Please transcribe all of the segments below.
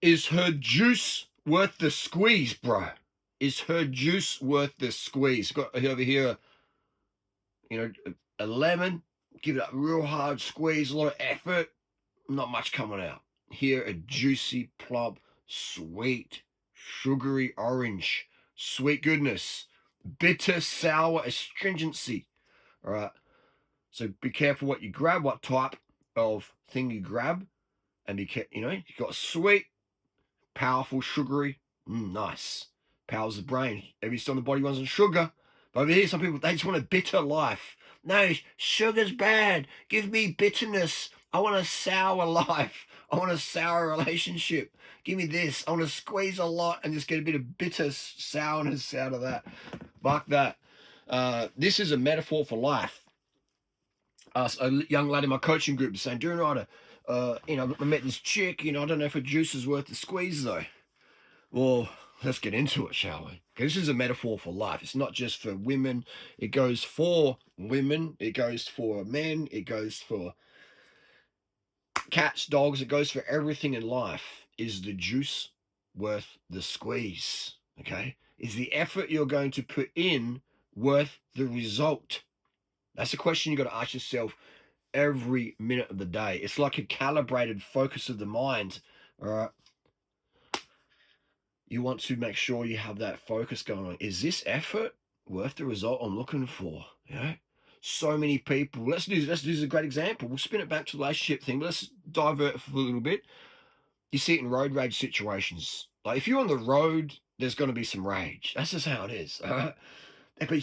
Is her juice worth the squeeze, bro? Is her juice worth the squeeze? Got over here, a lemon, give it a real hard squeeze, a lot of effort, not much coming out. Here, a juicy, plump, sweet, sugary orange, sweet goodness, bitter, sour astringency. All right. So be careful what you grab, what type of thing you grab, and be careful. You got sweet, powerful, sugary, nice. Powers the brain. Every time the body runs on sugar. But over here, some people, they just want a bitter life. No, sugar's bad. Give me bitterness. I want a sour life. I want a sour relationship. Give me this. I want to squeeze a lot and just get a bit of bitter sourness out of that. Fuck that. This is a metaphor for life. A young lady in my coaching group is saying, "Doing right, I met this chick, I don't know if her juice is worth the squeeze though." Well, let's get into it, shall we? Because this is a metaphor for life. It's not just for women. It goes for women. It goes for men. It goes for cats, dogs. It goes for everything in life. Is the juice worth the squeeze? Okay. Is the effort you're going to put in worth the result? That's a question you got to ask yourself every minute of the day. It's like a calibrated focus of the mind. All right. You want to make sure you have that focus going on. Is this effort worth the result I'm looking for? So many people. Let's do this as a great example. We'll spin it back to the relationship thing, but let's divert for a little bit. You see it in road rage situations. Like if you're on the road, there's going to be some rage. That's just how it is. All right.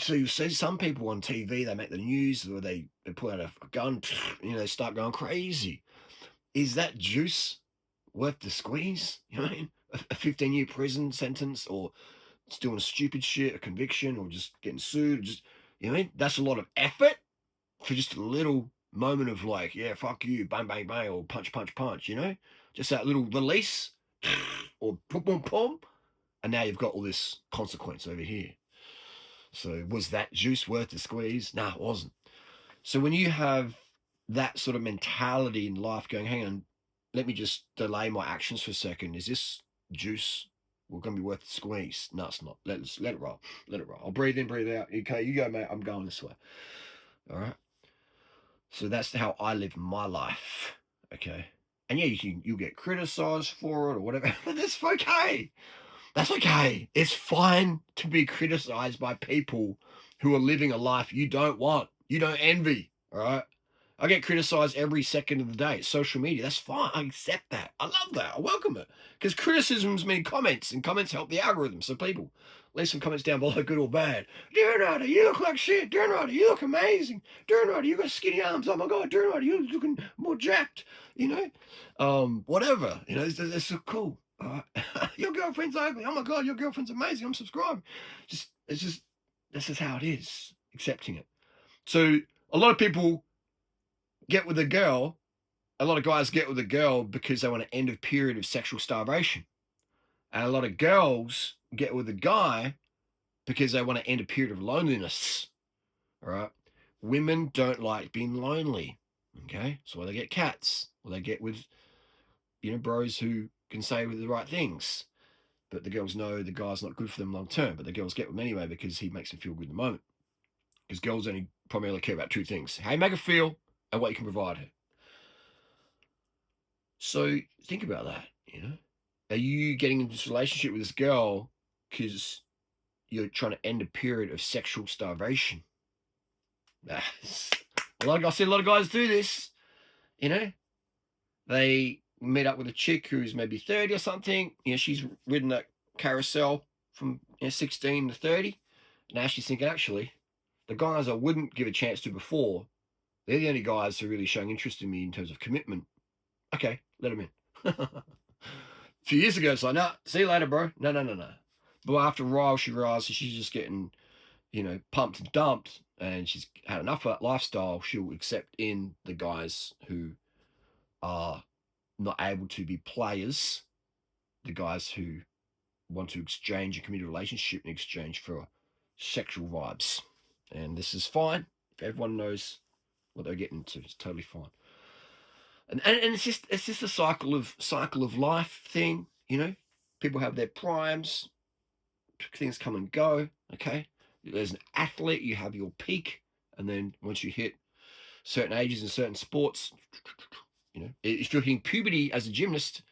So you see some people on TV, they make the news, or they pull out a gun, they start going crazy. Is that juice worth the squeeze? You know what I mean? A 15-year prison sentence, or it's doing stupid shit, a conviction, or just getting sued, just you know what I mean? That's a lot of effort for just a little moment of like, yeah, fuck you, bang, bang, bang, or punch, punch, punch, Just that little release, or pum, pum, pum, and now you've got all this consequence over here. So was that juice worth the squeeze? No, it wasn't. So when you have that sort of mentality in life going, hang on, let me just delay my actions for a second. Is this juice going to be worth the squeeze? No, it's not. Let it roll. Let it roll. I'll breathe in, breathe out. Okay, you go, mate. I'm going this way. All right. So that's how I live my life. Okay. And yeah, you'll get criticized for it or whatever, but that's okay. That's okay. It's fine to be criticized by people who are living a life you don't want, you don't envy. All right. I get criticized every second of the day. It's social media. That's fine. I accept that. I love that. I welcome it. Because criticisms mean comments, and comments help the algorithm. So people, leave some comments down below, good or bad. Darren Ryder, you look like shit. Darren Ryder, you look amazing. Darren Ryder, you got skinny arms. Oh my God, Darren Ryder, you're looking more jacked. Whatever. It's so cool. Your girlfriend's ugly. Oh my God, your girlfriend's amazing. I'm subscribed. This is how it is. Accepting it. So a lot of people get with a girl. A lot of guys get with a girl because they want to end a period of sexual starvation. And a lot of girls get with a guy because they want to end a period of loneliness. All right. Women don't like being lonely. Okay. So they get cats, or they get with, bros who can say the right things. But the girls know the guy's not good for them long term. But the girls get with him anyway because he makes them feel good in the moment. Because girls only primarily care about two things: how you make her feel and what you can provide her. So think about that. Are you getting into this relationship with this girl because you're trying to end a period of sexual starvation? I see a lot of guys do this. They meet up with a chick who's maybe 30 or something. She's ridden that carousel from 16 to 30. Now she's thinking, actually, the guys I wouldn't give a chance to before, they're the only guys who are really showing interest in me in terms of commitment. Okay, let them in. A few years ago, it's like, nah, see you later, bro. No. But after a while, she realizes she's just getting, pumped and dumped, and she's had enough of that lifestyle. She'll accept in the guys who are not able to be players, the guys who want to exchange a committed relationship in exchange for sexual vibes. And this is fine. If everyone knows what they're getting into, it's totally fine. And it's just a cycle of life thing. You know, people have their primes, things come and go. Okay, there's an athlete, you have your peak, and then once you hit certain ages in certain sports, if you're hitting puberty as a gymnast,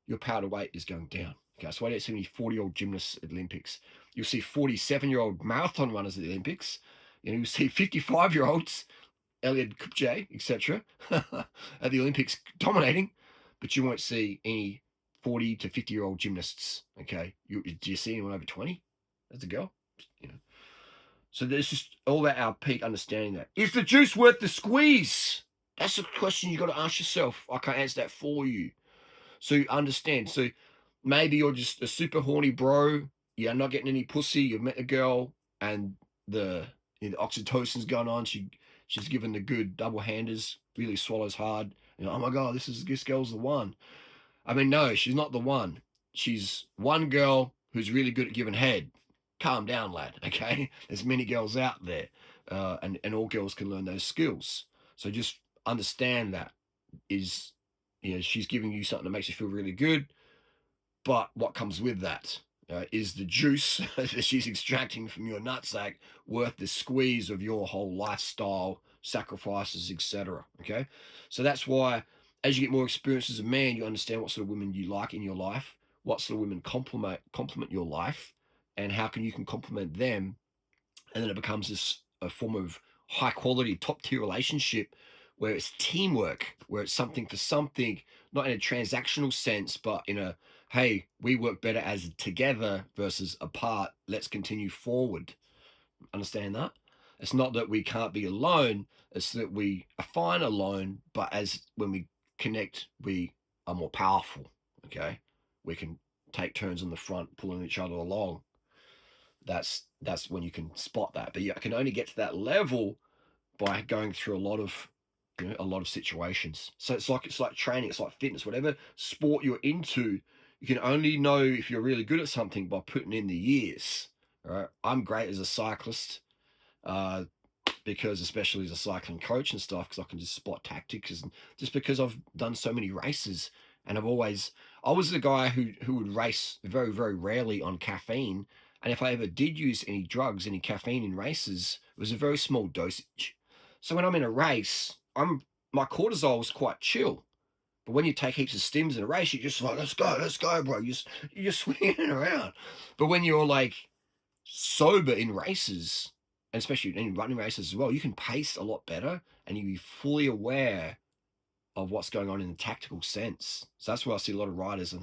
your power to weight is going down. Okay, so I don't see any 40-year-old gymnasts at the Olympics. You'll see 47-year-old marathon runners at the Olympics. You'll see 55-year-olds, Eliud Kipchoge, etc., at the Olympics dominating, but you won't see any 40 to 50-year-old gymnasts. Okay, do you see anyone over 20 as a girl? You know, so there's just all about our peak understanding that. Is the juice worth the squeeze? That's a question you got to ask yourself. I can't answer that for you. So you understand. So maybe you're just a super horny bro. You're not getting any pussy. You've met a girl, and the oxytocin's going on. She's given the good double handers. Really swallows hard. Oh my god, this girl's the one. I mean, no, she's not the one. She's one girl who's really good at giving head. Calm down, lad. Okay, there's many girls out there, and all girls can learn those skills. So just understand that is, she's giving you something that makes you feel really good. But what comes with that is the juice that she's extracting from your nutsack worth the squeeze of your whole lifestyle, sacrifices, etc. Okay, so that's why as you get more experience as a man, you understand what sort of women you like in your life, what sort of women complement your life, and how you can complement them, and then it becomes a form of high quality, top tier relationship where it's teamwork, where it's something for something, not in a transactional sense, but in a hey, we work better as together versus apart. Let's continue forward. Understand that? It's not that we can't be alone. It's that we are fine alone, but as when we connect, we are more powerful. Okay, we can take turns on the front, pulling each other along. That's when you can spot that. But you can only get to that level by going through a lot of situations. So it's like training, it's like fitness, whatever sport you're into, you can only know if you're really good at something by putting in the years. All right. I'm great as a cyclist, because especially as a cycling coach and stuff, because I can just spot tactics, and just because I've done so many races, and I was the guy who would race very, very rarely on caffeine. And if I ever did use any drugs, any caffeine in races, it was a very small dosage. So when I'm in a race, my cortisol is quite chill. But when you take heaps of stims in a race, you're just like, let's go, bro. You're swinging around. But when you're like sober in races, and especially in running races as well, you can pace a lot better, and you be fully aware of what's going on in the tactical sense. So that's why I see a lot of riders.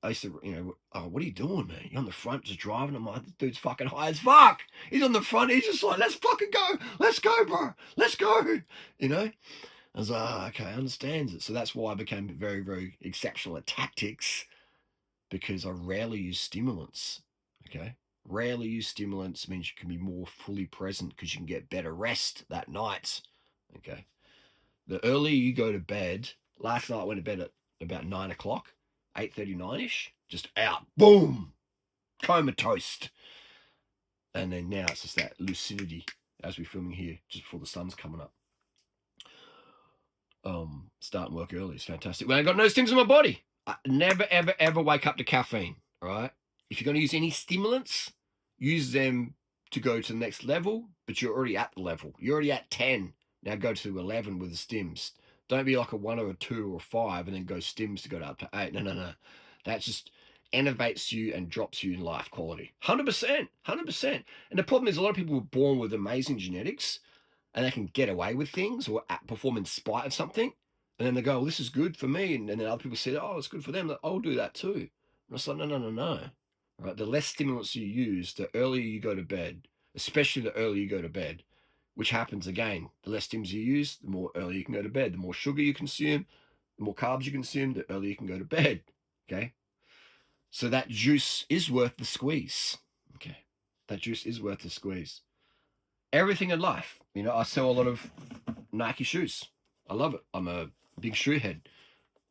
I used to, oh, what are you doing, man? You're on the front just driving. I'm like, this dude's fucking high as fuck. He's on the front. He's just like, let's fucking go. Let's go, bro. Let's go. I was like, oh, okay, I understand it. So that's why I became very, very exceptional at tactics, because I rarely use stimulants. Okay. Rarely use stimulants means you can be more fully present because you can get better rest that night. Okay. The earlier you go to bed, last night I went to bed at about 9 o'clock, 8:39ish, just out, boom, comatose. And then now it's just that lucidity as we're filming here, just before the sun's coming up. Starting work early is fantastic. When I got no stims in my body, I never, ever, ever wake up to caffeine. All right. If you're going to use any stimulants, use them to go to the next level, but you're already at the level. You're already at 10. Now go to 11 with the stims. Don't be like a 1 or a 2 or a 5 and then go stims to go up to 8. No. That just innovates you and drops you in life quality. 100%. 100%. And the problem is a lot of people were born with amazing genetics, and they can get away with things or perform in spite of something. And then they go, well, this is good for me. And then other people say, oh, it's good for them. I'll do that too. And it's like, no. Right? The less stimulants you use, the earlier you go to bed, especially the earlier you go to bed, which happens again. The less stims you use, the more early you can go to bed. The more sugar you consume, the more carbs you consume, the earlier you can go to bed. Okay. So that juice is worth the squeeze. Okay. That juice is worth the squeeze. Everything in life. I sell a lot of Nike shoes. I love it. I'm a big shoe head.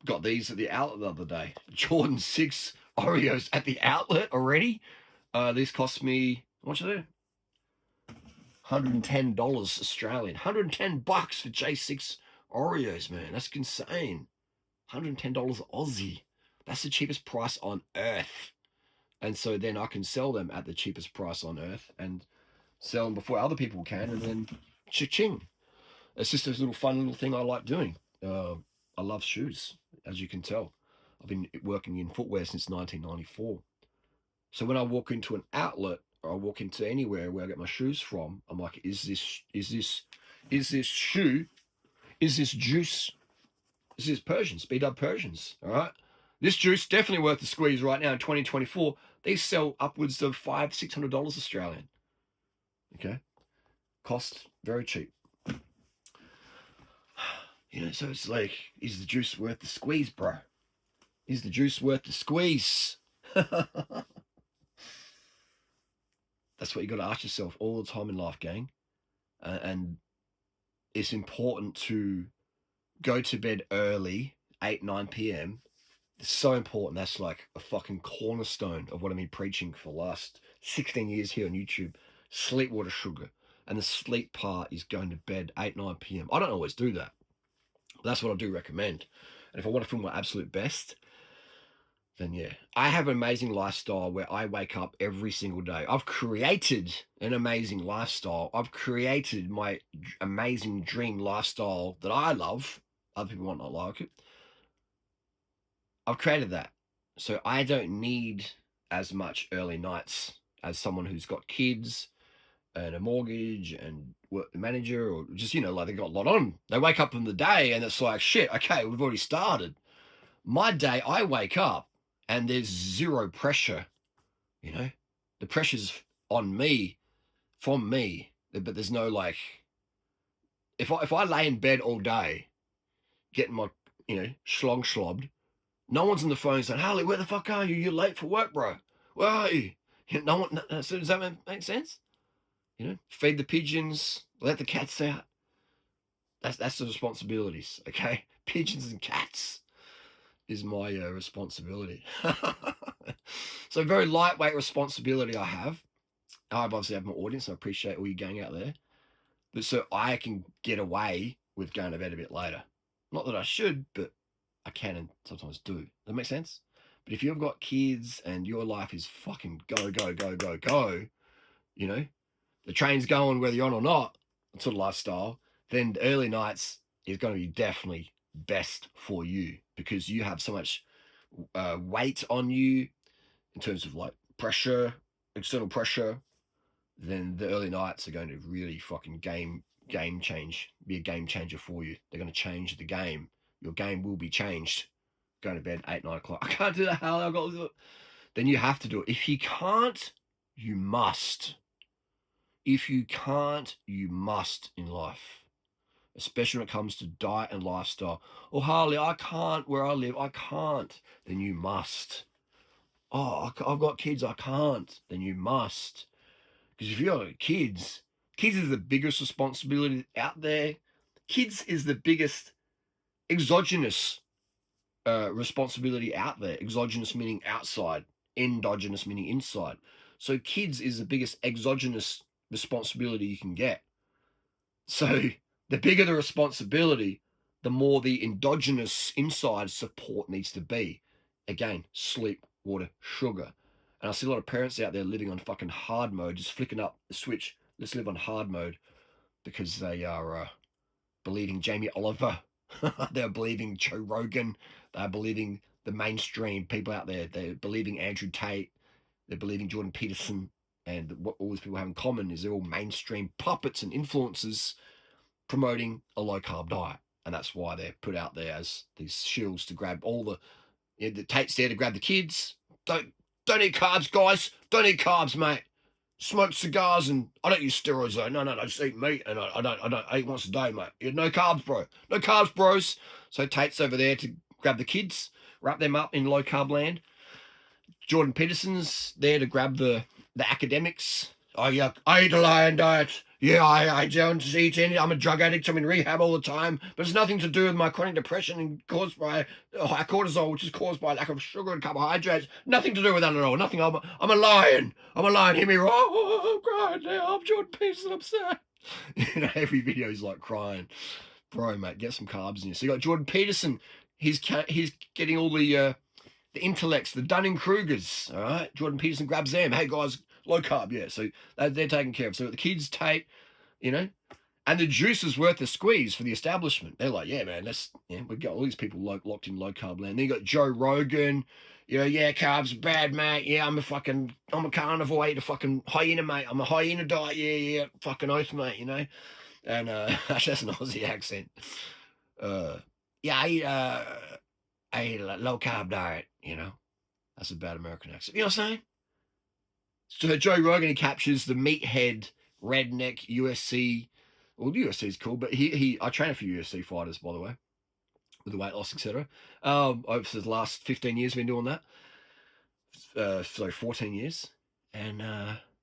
Got these at the outlet the other day. Jordan 6 Oreos at the outlet already. These cost me, what should I do? $110 Australian. $110 for J6 Oreos, man. That's insane. $110 Aussie. That's the cheapest price on earth. And so then I can sell them at the cheapest price on earth and sell them before other people can, and then cha-ching. It's just a little fun little thing I like doing. I love shoes, as you can tell. I've been working in footwear since 1994. So when I walk into an outlet or I walk into anywhere where I get my shoes from, I'm like, is this shoe, is this juice, is this Persian, speed up Persians, all right? This juice definitely worth the squeeze right now in 2024. These sell upwards of $500-600 Australian. Okay, cost very cheap. So it's like, is the juice worth the squeeze, bro? Is the juice worth the squeeze? That's what you got to ask yourself all the time in life, gang. And it's important to go to bed early, 8, 9 p.m. It's so important. That's like a fucking cornerstone of what I've been preaching for the last 16 years here on YouTube. Sleep, water, sugar. And the sleep part is going to bed 8, 9 p.m. I don't always do that. But that's what I do recommend. And if I want to feel my absolute best, then yeah. I have an amazing lifestyle where I wake up every single day. I've created an amazing lifestyle. I've created my amazing dream lifestyle that I love. Other people might not like it. I've created that. So I don't need as much early nights as someone who's got kids and a mortgage and work the manager, or just, like they got a lot on. They wake up in the day and it's like, shit, okay, we've already started. My day, I wake up and there's zero pressure, the pressure's on me, from me, but there's no like, if I lay in bed all day, getting my, schlong slobbed, no one's on the phone saying, Harley, where the fuck are you? You're late for work, bro. Where are you? No one, so does that make sense? Feed the pigeons, let the cats out. That's the responsibilities, okay? Pigeons and cats is my responsibility. So very lightweight responsibility I have. I obviously have my audience. I appreciate all you gang out there. But so I can get away with going to bed a bit later. Not that I should, but I can and sometimes do. Does that make sense? But if you've got kids and your life is fucking go, go, go, go, go, the train's going whether you're on or not, that sort of lifestyle, then the early nights is going to be definitely best for you because you have so much weight on you in terms of like pressure, external pressure. Then the early nights are going to really fucking be a game changer for you. They're going to change the game. Your game will be changed. Going to bed 8, 9 o'clock. I can't do that. How I got to do it. Then you have to do it. If you can't, you must. If you can't, you must in life, especially when it comes to diet and lifestyle. Oh, Harley, I can't where I live. I can't. Then you must. Oh, I've got kids. I can't. Then you must. Because if you've got kids is the biggest responsibility out there. Kids is the biggest exogenous responsibility out there. Exogenous meaning outside. Endogenous meaning inside. So kids is the biggest exogenous responsibility you can get. So the bigger the responsibility, the more the endogenous inside support needs to be. Again, sleep, water, sugar. And I see a lot of parents out there living on fucking hard mode, just flicking up the switch. Let's live on hard mode because they are believing Jamie Oliver. They're believing Joe Rogan. They're believing the mainstream people out there. They're believing Andrew Tate. They're believing Jordan Peterson. And what all these people have in common is they're all mainstream puppets and influencers promoting a low-carb diet. And that's why they're put out there as these shills to grab all the Tate's there to grab the kids. Don't eat carbs, guys. Don't eat carbs, mate. Smoke cigars and I don't use steroids though. No, I just eat meat and I don't eat once a day, mate. No carbs, bro. No carbs, bros. So Tate's over there to grab the kids, wrap them up in low carb land. Jordan Peterson's there to grab the academics. Oh yeah, I eat a lion diet. Yeah, I don't eat any. I'm a drug addict. I'm in rehab all the time. But it's nothing to do with my chronic depression and caused by high cortisol, which is caused by lack of sugar and carbohydrates. Nothing to do with that at all. Nothing. I'm a lion. I'm a lion. Hear me roar. Oh, I'm crying now. I'm Jordan Peterson. I'm sad. Every video is like crying. Bro, mate, get some carbs in you. So you got Jordan Peterson. He's getting all the the intellects, the Dunning-Krugers, all right? Jordan Peterson grabs them. Hey, guys, low carb, yeah. So they're taken care of. So the kids take, you know, and the juice is worth the squeeze for the establishment. They're like, yeah, man, we've got all these people locked in low carb land. Then you got Joe Rogan, yeah, carbs bad, mate. Yeah, I'm a carnivore, I eat a fucking hyena, mate. I'm a hyena diet, yeah, fucking oath, mate. And that's an Aussie accent. Yeah, I eat a low carb diet. That's a bad American accent. You know what I'm saying? So Joe Rogan, he captures the meathead redneck USC. Well, the USC is cool, but I train a few USC fighters, by the way, with the weight loss, etc. Over the last 15 years, been doing that. So 14 years, and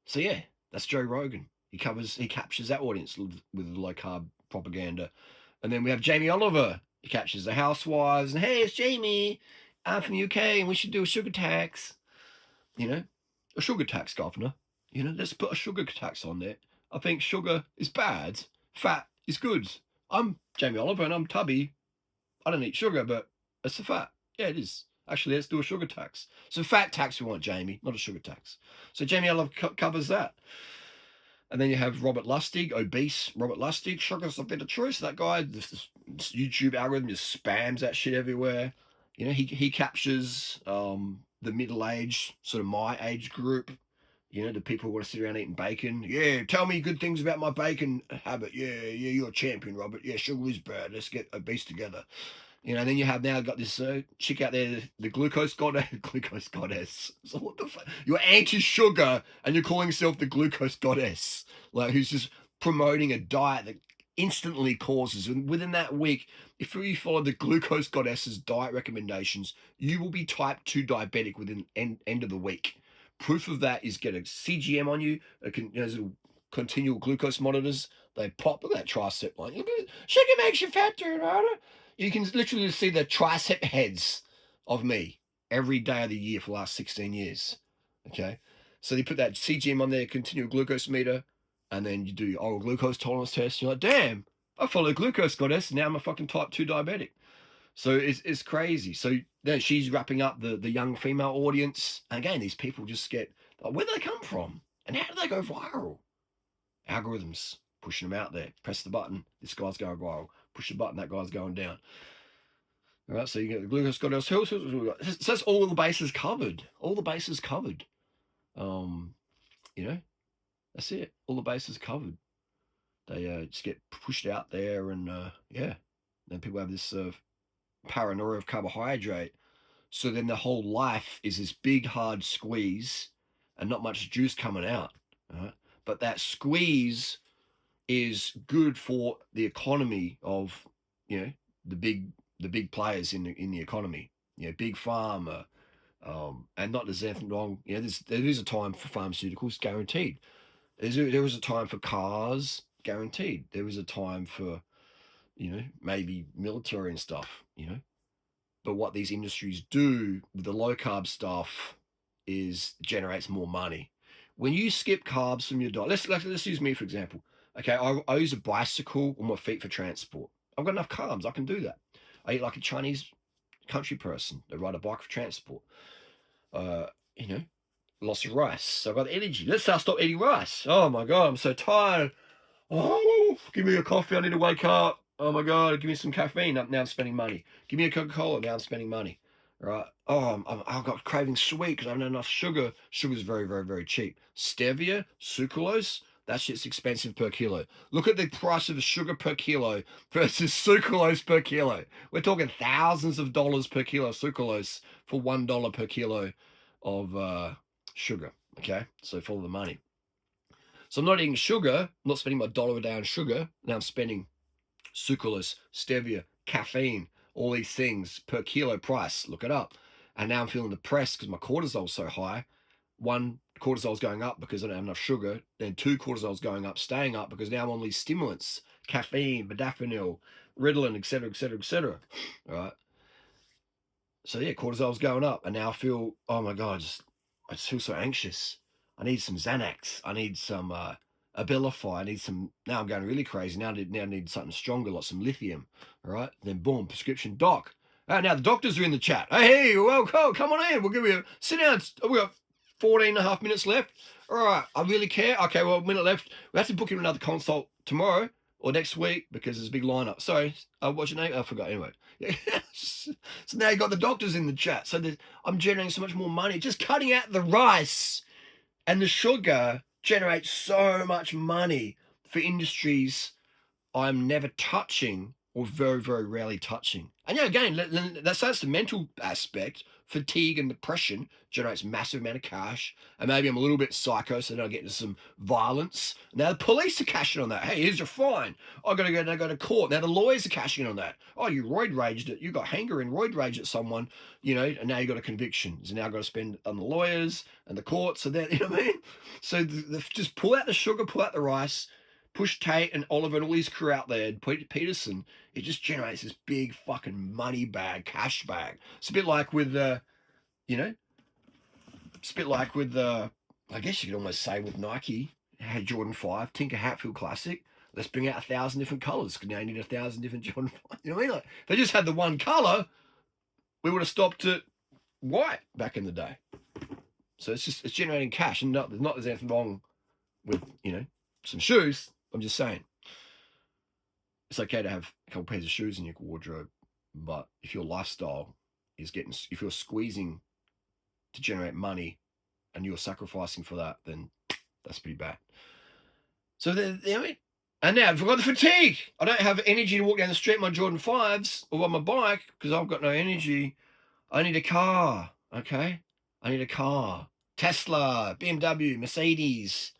so yeah, that's Joe Rogan. He captures that audience with low carb propaganda, and then we have Jamie Oliver. He captures the housewives, and hey, it's Jamie. I'm from the UK, and we should do a sugar tax. A sugar tax, governor. Let's put a sugar tax on there. I think sugar is bad, fat is good. I'm Jamie Oliver and I'm tubby. I don't eat sugar, but it's the fat. Yeah, it is. Actually, let's do a sugar tax. So fat tax we want, Jamie, not a sugar tax. So Jamie Oliver covers that. And then you have Robert Lustig, obese Robert Lustig. Sugar's a bit of truth. That guy, this YouTube algorithm just spams that shit everywhere. He captures the middle-aged, sort of my age group. The people who want to sit around eating bacon. Yeah, tell me good things about my bacon habit. Yeah, you're a champion, Robert. Yeah, sugar is bad. Let's get obese together. And then you have now got this chick out there, the glucose goddess. Glucose goddess. So what the fuck? You're anti-sugar and you're calling yourself the glucose goddess. Like, who's just promoting a diet that instantly causes, and within that week, if you follow the glucose goddess's diet recommendations, you will be type 2 diabetic within end of the week. Proof of that is get a CGM on you, little continual glucose monitors. They pop. Look at that tricep line. Sugar makes you fatter, right? You can literally see the tricep heads of me every day of the year for the last 16 years. Okay? So they put that CGM on there, continual glucose meter, and then you do your oral glucose tolerance test. You're like, damn, I follow glucose goddess. Now I'm a fucking type 2 diabetic. So it's crazy. So then she's wrapping up the young female audience. And again, these people just get, where do they come from? And how do they go viral? Algorithms pushing them out there. Press the button, this guy's going viral. Push the button, that guy's going down. All right, so you get the glucose goddess. So that's all the bases covered. All the bases covered. That's it. All the bases covered. They just get pushed out there, and yeah. Then people have this paranoia of carbohydrate. So then the whole life is this big hard squeeze and not much juice coming out. Right? But that squeeze is good for the economy of the big players in the economy. Big pharma, and not there's anything wrong. There is a time for pharmaceuticals, guaranteed. There was a time for cars, guaranteed. There was a time for maybe military and stuff. But what these industries do with the low carb stuff is generates more money. When you skip carbs from your diet, let's use me for example. Okay, I use a bicycle on my feet for transport. I've got enough carbs. I can do that. I eat like a Chinese country person. They ride a bike for transport. Uh, you know, Lots of rice. So I've got energy. Let's say I stop eating rice. Oh my God, I'm so tired. Oh, give me a coffee. I need to wake up. Oh my God, give me some caffeine. Now I'm spending money. Give me a Coca-Cola. Now I'm spending money. Right. Oh, I've got craving sweet because I haven't had enough sugar. Sugar's very, very, very cheap. Stevia, sucralose, that shit's expensive per kilo. Look at the price of the sugar per kilo versus sucralose per kilo. We're talking thousands of dollars per kilo sucralose for $1 per kilo of sugar. Okay, so follow the money. So I'm not eating sugar. I'm not spending my dollar a day on sugar. Now I'm spending sucralose, stevia, caffeine, all these things per kilo price. Look it up. And now I'm feeling depressed because my cortisol's so high. One, cortisol's going up because I don't have enough sugar. Then two, cortisol's going up, staying up because now I'm on these stimulants, caffeine, modafinil, Ritalin, etc., etc., etc. All right. So yeah, cortisol's going up, and now I feel, oh my God, I just feel so anxious. I need some Xanax. I need some Abilify. I need some. Now I'm going really crazy. Now I need something stronger, like some lithium. All right. Then boom, prescription doc. Now the doctors are in the chat. Hey, welcome, come on in. We'll give you sit down. We got 14 and a half minutes left. All right, I really care. Okay, well, a minute left. We have to book in another consult tomorrow or next week because there's a big lineup. Sorry, what's your name? I forgot. Anyway, so now you got the doctors in the chat. So I'm generating so much more money. Just cutting out the rice and the sugar generates so much money for industries I'm never touching or very, very rarely touching. And yeah, again, that's the mental aspect. Fatigue and depression generates massive amount of cash. And maybe I'm a little bit psycho, so then I get into some violence. Now the police are cashing on that. Hey, here's your fine. I gotta go to court. Now the lawyers are cashing in on that. Oh, you roid raged it. You got hanger and roid rage at someone, and now you got a conviction. So now I've got to spend on the lawyers and the courts. So that, you know what I mean? So just pull out the sugar, pull out the rice, push Tate and Oliver and all his crew out there, and Peterson, it just generates this big fucking money bag, cash bag. It's a bit like with, I guess you could almost say with Nike, had Jordan 5, Tinker Hatfield Classic. Let's bring out 1,000 different colors because now you need 1,000 different Jordan 5. You know what I mean? Like, if they just had the one color, we would have stopped at white back in the day. So it's generating cash, and there's anything wrong with, some shoes. I'm just saying, it's okay to have a couple pairs of shoes in your wardrobe, but if your lifestyle is if you're squeezing to generate money and you're sacrificing for that, then that's pretty bad. So and now I've got the fatigue. I don't have energy to walk down the street in my Jordan 5s or on my bike because I've got no energy. I need a car, okay? I need a car. Tesla, BMW, Mercedes.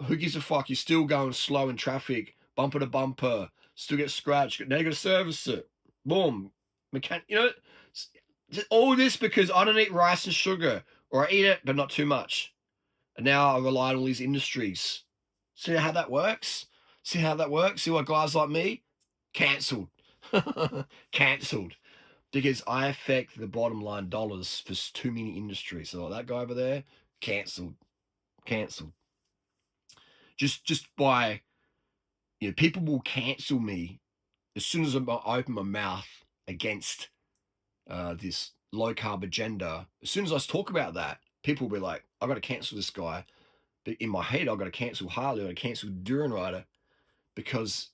Who gives a fuck? You're still going slow in traffic, bumper to bumper, still get scratched. Now you got to service it. Boom. All this because I don't eat rice and sugar, or I eat it, but not too much. And now I rely on all these industries. See how that works? See why guys like me? Cancelled. Cancelled. Because I affect the bottom line dollars for too many industries. So like that guy over there, cancelled. Just by, people will cancel me as soon as I open my mouth against this low carb agenda. As soon as I talk about that, people will be like, I've got to cancel this guy. But in my head, I've got to cancel Harley, I've got to cancel Duran Rider, because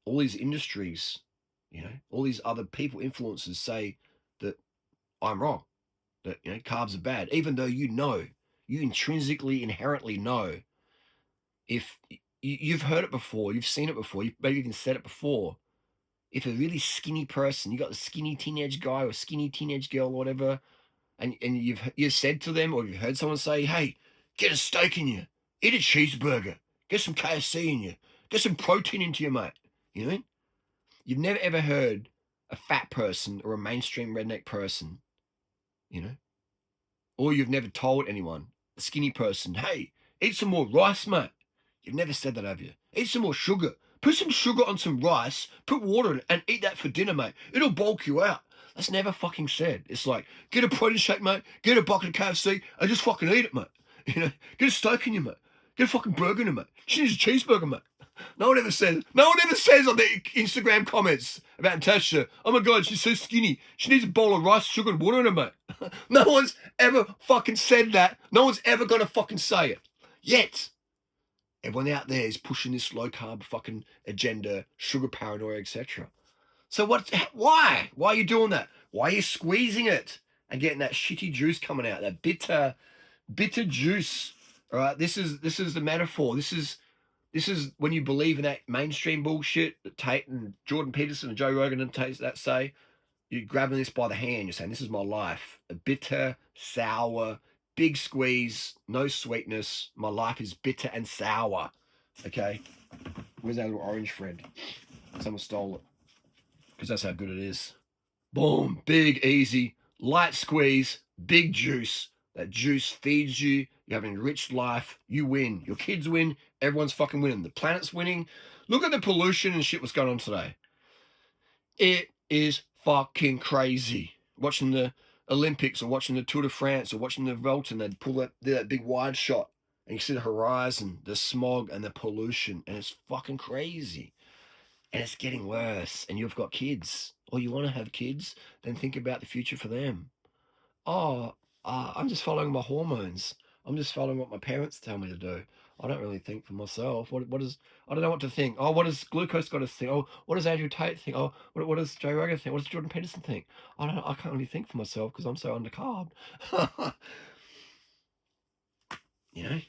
all these industries, all these other people, influencers say that I'm wrong, that, carbs are bad, even though you intrinsically, inherently know. If you've heard it before, you've seen it before, you've maybe even said it before. If a really skinny person, you got a skinny teenage guy or skinny teenage girl or whatever, and you've said to them, or you've heard someone say, hey, get a steak in you, eat a cheeseburger, get some KFC in you, get some protein into you, mate. You know, you've never ever heard a fat person or a mainstream redneck person, or you've never told anyone, a skinny person, hey, eat some more rice, mate. You've never said that, have you? Eat some more sugar. Put some sugar on some rice, put water in it, and eat that for dinner, mate. It'll bulk you out. That's never fucking said. It's like, get a protein shake, mate. Get a bucket of KFC and just fucking eat it, mate. Get a steak in you, mate. Get a fucking burger in it, mate. She needs a cheeseburger, mate. No one ever says on the Instagram comments about Natasha, oh my God, she's so skinny. She needs a bowl of rice, sugar, and water in her, mate. No one's ever fucking said that. No one's ever going to fucking say it. Yet, everyone out there is pushing this low carb fucking agenda, sugar paranoia, etc. So why? Why are you doing that? Why are you squeezing it and getting that shitty juice coming out, that bitter juice? All right, this is the metaphor. This is when you believe in that mainstream bullshit that Tate and Jordan Peterson and Joe Rogan and Tate that say. You're grabbing this by the hand. You're saying, this is my life. A bitter, sour, big squeeze, no sweetness. My life is bitter and sour. Okay? Where's that little orange thread? Someone stole it. Because that's how good it is. Boom. Big, easy, light squeeze, big juice. That juice feeds you. You have an enriched life. You win. Your kids win. Everyone's fucking winning. The planet's winning. Look at the pollution and shit what's going on today. It is fucking crazy. Watching the Olympics or watching the Tour de France or watching the Vuelta, and they'd pull that big wide shot and you see the horizon, the smog and the pollution, and it's fucking crazy. And it's getting worse. And you've got kids. or you want to have kids, then think about the future for them. Oh, I'm just following my hormones. I'm just following what my parents tell me to do. I don't really think for myself. What is, I don't know what to think. Oh, what does Glucose got to think? Oh, what does Andrew Tate think? Oh, what does Joe Rogan think? What does Jordan Peterson think? I can't really think for myself because I'm so undercarb. You know?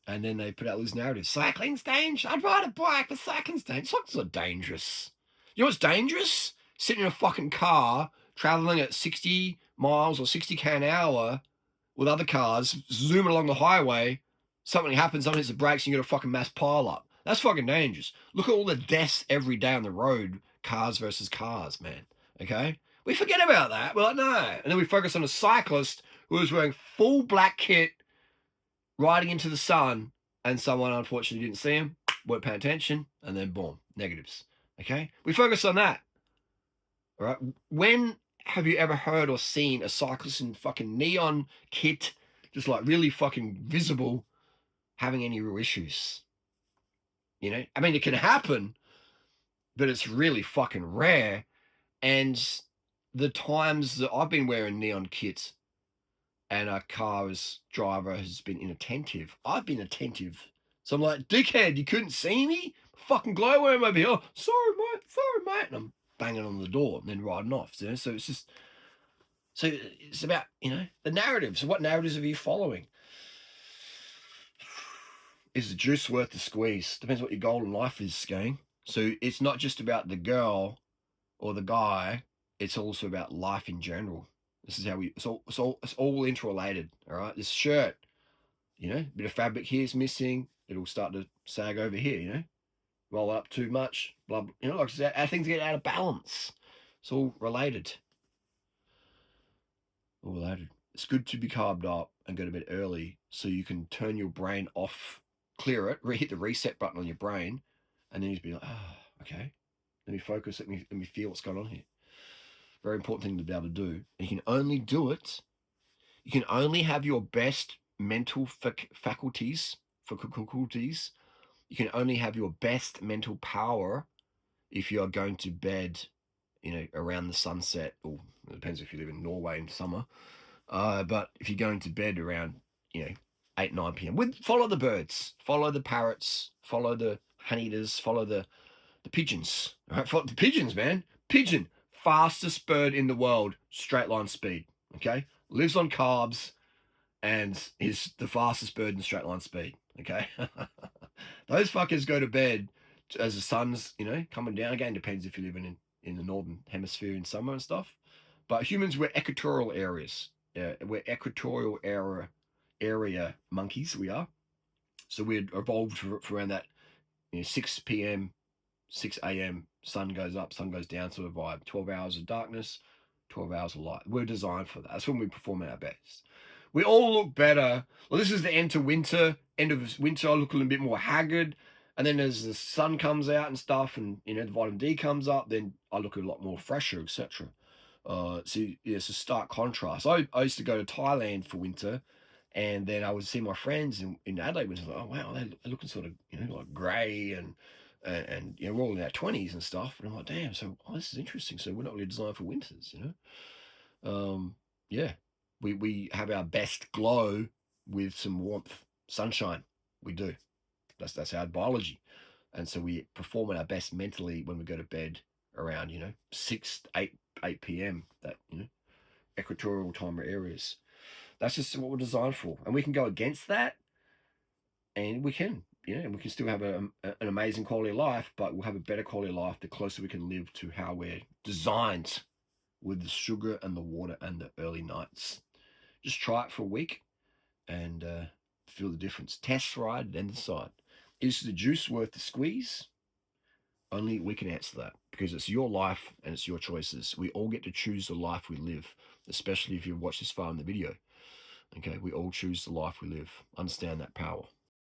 And then they put out this narrative. Cycling's dangerous. I'd ride a bike, but cycling's dangerous. Cycling's not dangerous. You know what's dangerous? Sitting in a fucking car, traveling at 60 miles or 60k an hour with other cars, zooming along the highway. Something happens, someone hits the brakes, and you got a fucking mass pile up. That's fucking dangerous. Look at all the deaths every day on the road, cars versus cars, man. Okay? We forget about that. We're like, no. And then we focus on a cyclist who was wearing full black kit, riding into the sun, and someone unfortunately didn't see him, weren't paying attention, and then boom, negatives. Okay? We focus on that. All right? When have you ever heard or seen a cyclist in fucking neon kit, just like really fucking visible, having any real issues? You know? I mean, it can happen, but it's really fucking rare. And the times that I've been wearing neon kits and a car's driver has been inattentive, I've been attentive. So I'm like, dickhead, you couldn't see me? Fucking glowworm over here. Oh, sorry, mate. And I'm banging on the door and then riding off. You know? So it's just, so it's about, you know, the narratives. What narratives are you following? Is the juice worth the squeeze? Depends what your goal in life is, gang. So it's not just about the girl or the guy. It's also about life in general. This is how it's all interrelated. All right. This shirt, you know, a bit of fabric here is missing. It'll start to sag over here. You know, roll up too much. Blah. You know, like things get out of balance. It's all related. All related. It's good to be carved up and go to bed early so you can turn your brain off, clear it, hit the reset button on your brain, and then you'd be like, okay, let me focus, let me feel what's going on here. Very important thing to be able to do. And you can only do it, you can only have your best mental faculties, you can only have your best mental power if you are going to bed, you know, around the sunset, or it depends if you live in Norway in summer. But if you're going to bed around, you know, 8, 9 p.m., follow the birds, follow the parrots, follow the honeyeaters, follow the pigeons. All right, follow the pigeons, man. Pigeon, fastest bird in the world, straight line speed. Okay, lives on carbs and is the fastest bird in straight line speed. Okay, those fuckers go to bed as the sun's, you know, coming down. Again, depends if you're living in the northern hemisphere in summer and stuff. But humans, we're equatorial areas. We're equatorial area monkeys. We are. So we evolved for around that, you know, 6 p.m., 6 a.m. Sun goes up, sun goes down sort of vibe. 12 hours of darkness, 12 hours of light. We're designed for that. That's when we perform at our best. We all look better. Well, this is the end of winter. End of winter, I look a little bit more haggard. And then as the sun comes out and stuff, and you know the vitamin D comes up, then I look a lot more fresher, etc. So yeah, it's a stark contrast. I used to go to Thailand for winter, and then I would see my friends in Adelaide. Was like, oh wow, they're looking sort of, you know, like grey and you know, we're all in our 20s and stuff. And I'm like, damn. So this is interesting. So we're not really designed for winters, you know. Yeah, we have our best glow with some warmth, sunshine. We do. That's our biology, and so we perform at our best mentally when we go to bed around, you know, 6, 8 p.m. That, you know, equatorial time areas. That's just what we're designed for, and we can go against that, and we can, you know, and we can still have an amazing quality of life, but we'll have a better quality of life the closer we can live to how we're designed with the sugar and the water and the early nights. Just try it for a week and feel the difference. Test ride, then decide. Is the juice worth the squeeze? Only we can answer that, because it's your life and it's your choices. We all get to choose the life we live, especially if you've watched this far in the video. Okay, we all choose the life we live. Understand that power.